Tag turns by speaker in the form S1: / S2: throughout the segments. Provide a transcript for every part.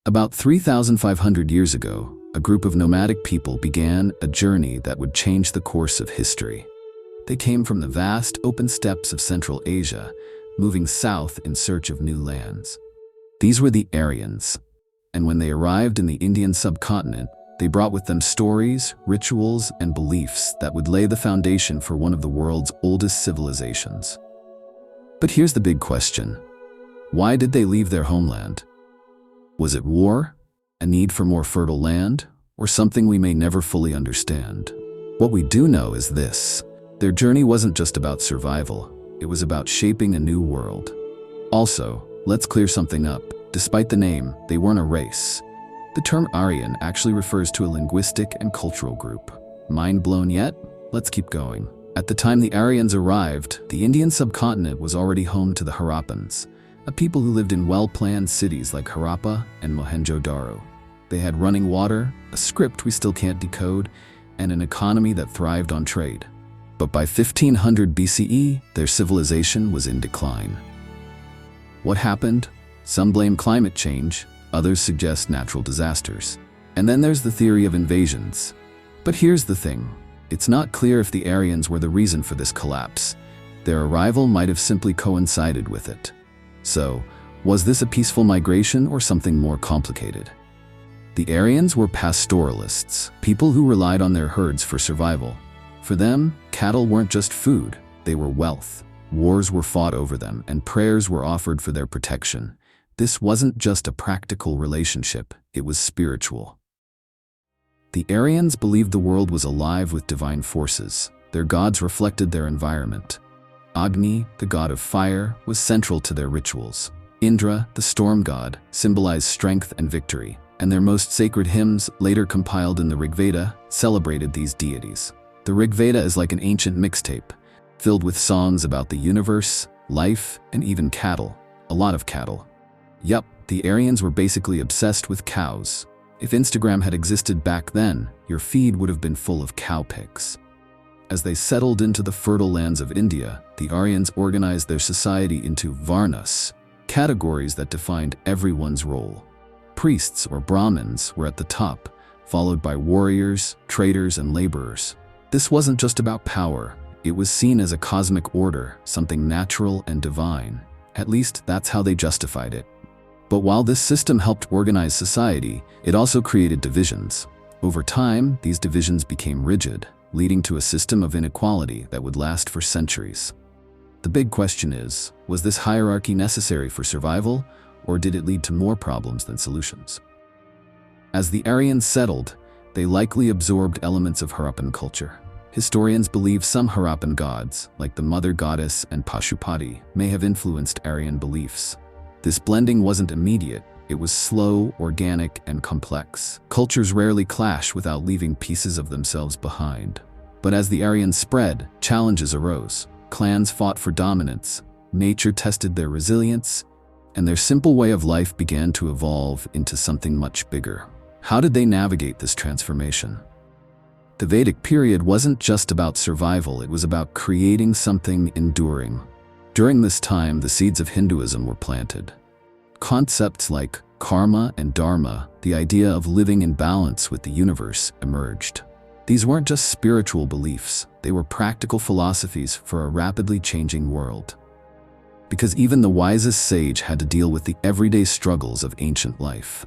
S1: About 3,500 years ago, a group of nomadic people began a journey that would change the course of history. They came from the vast, open steppes of Central Asia, moving south in search of new lands. These were the Aryans, and when they arrived in the Indian subcontinent, they brought with them stories, rituals, and beliefs that would lay the foundation for one of the world's oldest civilizations. But here's the big question. Why did they leave their homeland? Was it war, a need for more fertile land, or something we may never fully understand? What we do know is this. Their journey wasn't just about survival, it was about shaping a new world. Also, let's clear something up. Despite the name, they weren't a race. The term Aryan actually refers to a linguistic and cultural group. Mind blown yet? Let's keep going. At the time the Aryans arrived, the Indian subcontinent was already home to the Harappans, a people who lived in well-planned cities like Harappa and Mohenjo-daro. They had running water, a script we still can't decode, and an economy that thrived on trade. But by 1500 BCE, their civilization was in decline. What happened? Some blame climate change, others suggest natural disasters. And then there's the theory of invasions. But here's the thing. It's not clear if the Aryans were the reason for this collapse. Their arrival might have simply coincided with it. So, was this a peaceful migration or something more complicated? The Aryans were pastoralists, people who relied on their herds for survival. For them, cattle weren't just food, they were wealth. Wars were fought over them, and prayers were offered for their protection. This wasn't just a practical relationship, it was spiritual. The Aryans believed the world was alive with divine forces. Their gods reflected their environment. Agni, the god of fire, was central to their rituals. Indra, the storm god, symbolized strength and victory, and their most sacred hymns, later compiled in the Rigveda, celebrated these deities. The Rigveda is like an ancient mixtape, filled with songs about the universe, life, and even cattle. A lot of cattle. Yup, the Aryans were basically obsessed with cows. If Instagram had existed back then, your feed would have been full of cow pics. As they settled into the fertile lands of India, the Aryans organized their society into varnas, categories that defined everyone's role. Priests or Brahmins were at the top, followed by warriors, traders, and laborers. This wasn't just about power, it was seen as a cosmic order, something natural and divine. At least that's how they justified it. But while this system helped organize society, it also created divisions. Over time, these divisions became rigid, leading to a system of inequality that would last for centuries. The big question is, was this hierarchy necessary for survival, or did it lead to more problems than solutions? As the Aryans settled, they likely absorbed elements of Harappan culture. Historians believe some Harappan gods, like the mother goddess and Pashupati, may have influenced Aryan beliefs. This blending wasn't immediate, it was slow, organic, and complex. Cultures rarely clash without leaving pieces of themselves behind. But as the Aryans spread, challenges arose. Clans fought for dominance, nature tested their resilience, and their simple way of life began to evolve into something much bigger. How did they navigate this transformation? The Vedic period wasn't just about survival, it was about creating something enduring. During this time, the seeds of Hinduism were planted. Concepts like karma and dharma, the idea of living in balance with the universe, emerged. These weren't just spiritual beliefs, they were practical philosophies for a rapidly changing world. Because even the wisest sage had to deal with the everyday struggles of ancient life.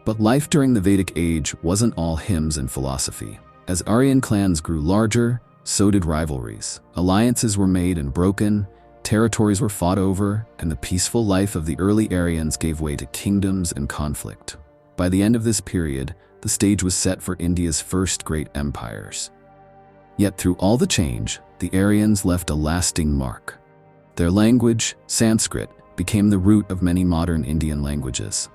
S1: But life during the Vedic Age wasn't all hymns and philosophy. As Aryan clans grew larger, so did rivalries. Alliances were made and broken, territories were fought over, and the peaceful life of the early Aryans gave way to kingdoms and conflict. By the end of this period, the stage was set for India's first great empires. Yet through all the change, the Aryans left a lasting mark. Their language, Sanskrit, became the root of many modern Indian languages.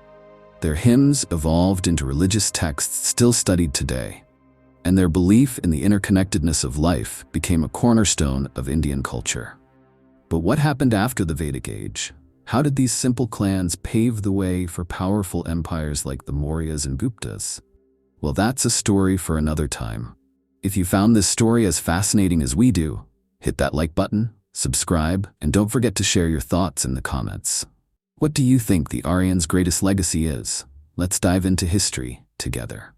S1: Their hymns evolved into religious texts still studied today. And their belief in the interconnectedness of life became a cornerstone of Indian culture. But what happened after the Vedic Age? How did these simple clans pave the way for powerful empires like the Mauryas and Guptas? Well, that's a story for another time. If you found this story as fascinating as we do, hit that like button, subscribe, and don't forget to share your thoughts in the comments. What do you think the Aryans' greatest legacy is? Let's dive into history together.